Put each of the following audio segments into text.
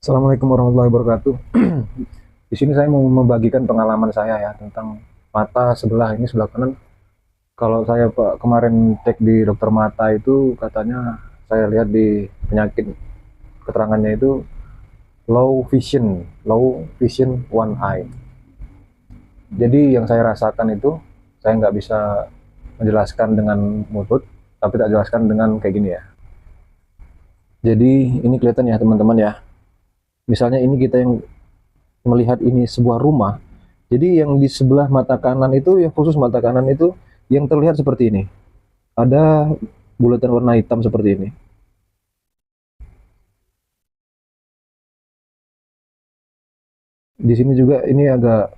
Assalamualaikum warahmatullahi wabarakatuh. Di sini saya mau membagikan pengalaman saya ya tentang mata sebelah ini sebelah kanan. Kalau saya kemarin cek di dokter mata itu katanya saya lihat di penyakit keterangannya itu low vision one eye. Jadi yang saya rasakan itu saya nggak bisa menjelaskan dengan mulut, tapi tak jelaskan dengan kayak gini ya. Jadi ini kelihatan ya teman-teman ya. Misalnya ini kita yang melihat ini sebuah rumah. Jadi yang di sebelah mata kanan itu, yang khusus mata kanan itu, yang terlihat seperti ini. Ada bulatan warna hitam seperti ini. Di sini juga ini agak,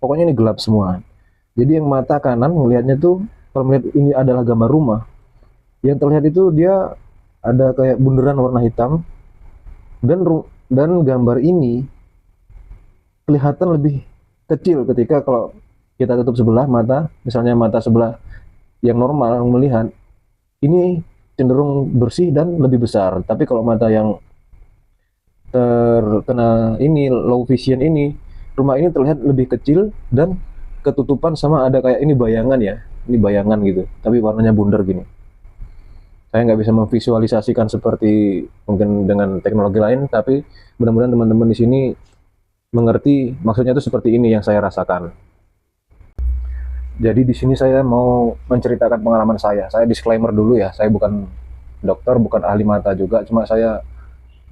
pokoknya ini gelap semua. Jadi yang mata kanan melihatnya tuh, kalau melihat ini adalah gambar rumah, yang terlihat itu dia ada kayak bunderan warna hitam, dan dan gambar ini kelihatan lebih kecil ketika kalau kita tutup sebelah mata, misalnya mata sebelah yang normal melihat, ini cenderung bersih dan lebih besar. Tapi kalau mata yang terkena ini low vision ini, rumah ini terlihat lebih kecil dan ketutupan sama ada kayak ini bayangan ya, ini bayangan gitu. Tapi warnanya bundar gini. Saya nggak bisa memvisualisasikan seperti mungkin dengan teknologi lain, tapi mudah-mudahan teman-teman di sini mengerti maksudnya itu seperti ini yang saya rasakan. Jadi di sini saya mau menceritakan pengalaman saya. Saya disclaimer dulu ya, saya bukan dokter, bukan ahli mata juga, cuma saya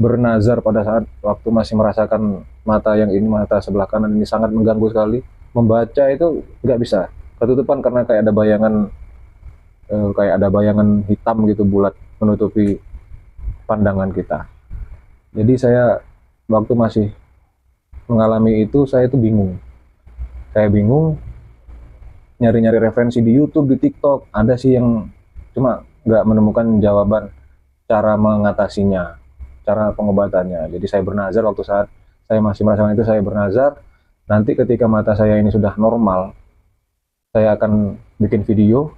bernazar pada saat waktu masih merasakan mata yang ini, mata sebelah kanan ini sangat mengganggu sekali. Membaca itu nggak bisa, ketutupan karena kayak ada bayangan hitam gitu bulat menutupi pandangan kita. Jadi saya waktu masih mengalami itu saya itu bingung. Saya bingung nyari-nyari referensi di YouTube, di TikTok, ada sih yang cuma nggak menemukan jawaban cara mengatasinya, cara pengobatannya. Jadi saya bernazar waktu saat saya masih merasakan itu, saya bernazar, nanti ketika mata saya ini sudah normal, saya akan bikin video,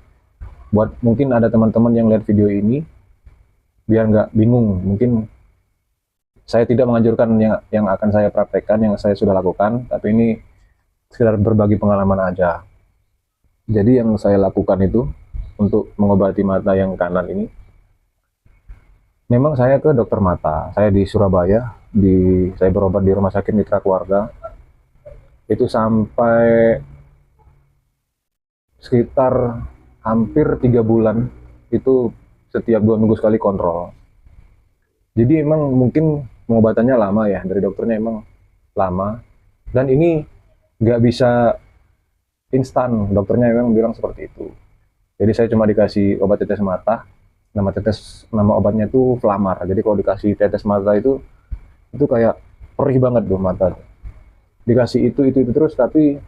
buat mungkin ada teman-teman yang lihat video ini, biar nggak bingung. Mungkin saya tidak menganjurkan yang akan saya praktekkan, yang saya sudah lakukan, tapi ini sekedar berbagi pengalaman aja. Jadi yang saya lakukan itu, untuk mengobati mata yang kanan ini, memang saya ke dokter mata. Saya di Surabaya, saya berobat di Rumah Sakit Mitra Keluarga. Itu sampai sekitar hampir 3 bulan. Itu setiap 2 minggu sekali kontrol. Jadi emang mungkin pengobatannya lama ya, dari dokternya emang lama. Dan ini nggak bisa instan, dokternya memang bilang seperti itu. Jadi saya cuma dikasih obat tetes mata. Nama obatnya itu Flamar. Jadi kalau dikasih tetes mata itu kayak perih banget tuh mata. Dikasih itu terus, tapi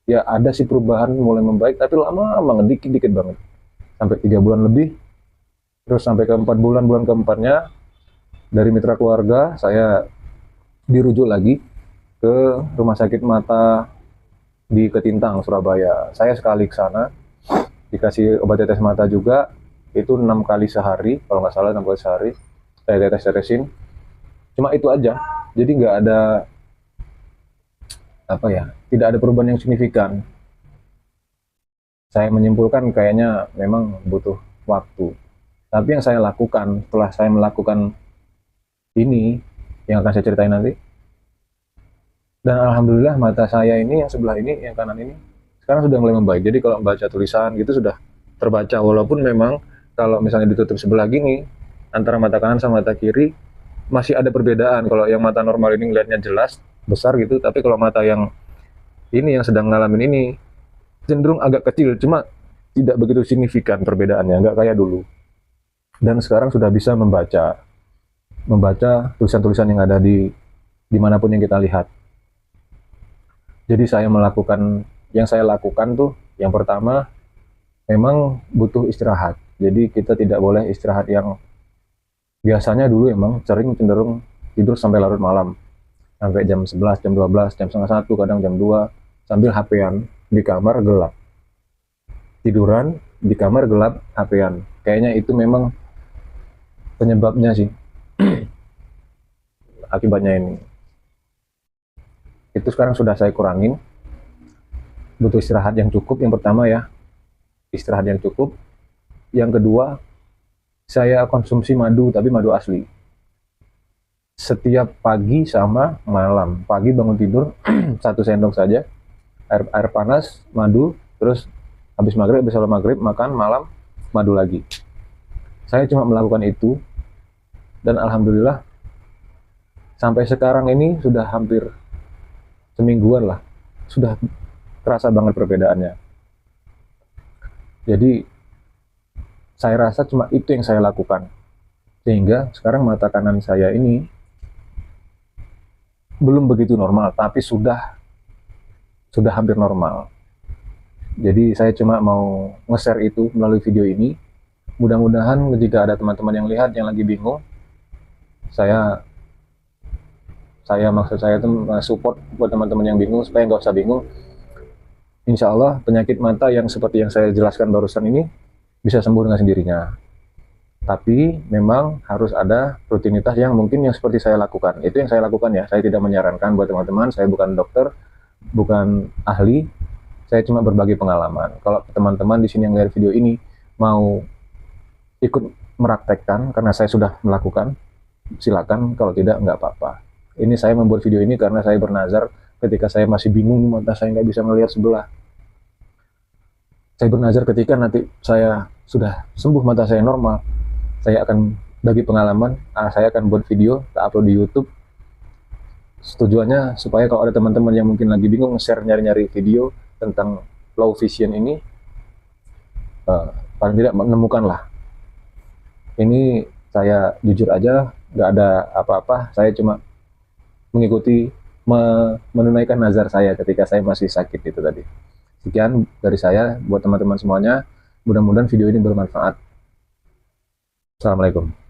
ya ada sih perubahan mulai membaik, tapi lama banget, dikit-dikit banget. Sampai 3 bulan lebih, terus sampai ke 4 bulan, bulan keempatnya dari mitra keluarga saya dirujuk lagi ke rumah sakit mata di Ketintang, Surabaya. Saya sekali ke sana, dikasih obat tetes mata juga, itu 6 kali sehari, kalau nggak salah 6 kali sehari, saya tetes-tetesin. Cuma itu aja, jadi nggak ada apa ya, tidak ada perubahan yang signifikan. Saya menyimpulkan kayaknya memang butuh waktu. Tapi yang saya lakukan setelah saya melakukan ini, yang akan saya ceritain nanti, dan alhamdulillah mata saya ini yang sebelah ini, yang kanan ini, sekarang sudah mulai membaik. Jadi kalau membaca tulisan gitu sudah terbaca, walaupun memang kalau misalnya ditutup sebelah gini, antara mata kanan sama mata kiri masih ada perbedaan. Kalau yang mata normal ini ngelihatnya jelas besar gitu, tapi kalau mata yang ini yang sedang ngalamin ini cenderung agak kecil, cuma tidak begitu signifikan perbedaannya, nggak kayak dulu. Dan sekarang sudah bisa membaca membaca tulisan-tulisan yang ada di dimanapun yang kita lihat. Jadi yang saya lakukan tuh, yang pertama memang butuh istirahat. Jadi kita tidak boleh istirahat yang biasanya dulu emang sering cenderung tidur sampai larut malam, sampai jam 11, jam 12, jam setengah satu, kadang jam 2, sambil HP-an di kamar gelap. Tiduran di kamar gelap, HP-an. Kayaknya itu memang penyebabnya sih. akibatnya ini. Itu sekarang sudah saya kurangin, butuh istirahat yang cukup. Yang pertama ya, istirahat yang cukup. Yang kedua, saya konsumsi madu, tapi madu asli. Setiap pagi sama malam. Pagi bangun tidur, 1 sendok saja, air panas, madu, terus habis sholat maghrib, makan, malam, madu lagi. Saya cuma melakukan itu, dan alhamdulillah, sampai sekarang ini sudah hampir semingguan lah, sudah terasa banget perbedaannya. Jadi saya rasa cuma itu yang saya lakukan, sehingga sekarang mata kanan saya ini belum begitu normal, tapi sudah hampir normal. Jadi saya cuma mau nge-share itu melalui video ini. Mudah-mudahan jika ada teman-teman yang lihat yang lagi bingung, saya maksud saya itu support buat teman-teman yang bingung supaya nggak usah bingung. Insya Allah penyakit mata yang seperti yang saya jelaskan barusan ini bisa sembuh dengan sendirinya. Tapi memang harus ada rutinitas yang mungkin yang seperti saya lakukan. Itu yang saya lakukan ya. Saya tidak menyarankan buat teman-teman. Saya bukan dokter, bukan ahli. Saya cuma berbagi pengalaman. Kalau teman-teman di sini yang lihat video ini mau ikut meraktekkan karena saya sudah melakukan, silakan. Kalau tidak, nggak apa-apa. Ini saya membuat video ini karena saya bernazar ketika saya masih bingung, mata saya nggak bisa melihat sebelah. Saya bernazar ketika nanti saya sudah sembuh, mata saya normal, saya akan bagi pengalaman, saya akan buat video, tak upload di YouTube. Tujuannya supaya kalau ada teman-teman yang mungkin lagi bingung share nyari-nyari video tentang low vision ini, paling tidak menemukan lah. Ini saya jujur aja, nggak ada apa-apa, saya cuma mengikuti, menunaikan nazar saya ketika saya masih sakit itu tadi. Sekian dari saya buat teman-teman semuanya. Mudah-mudahan video ini bermanfaat. Assalamualaikum.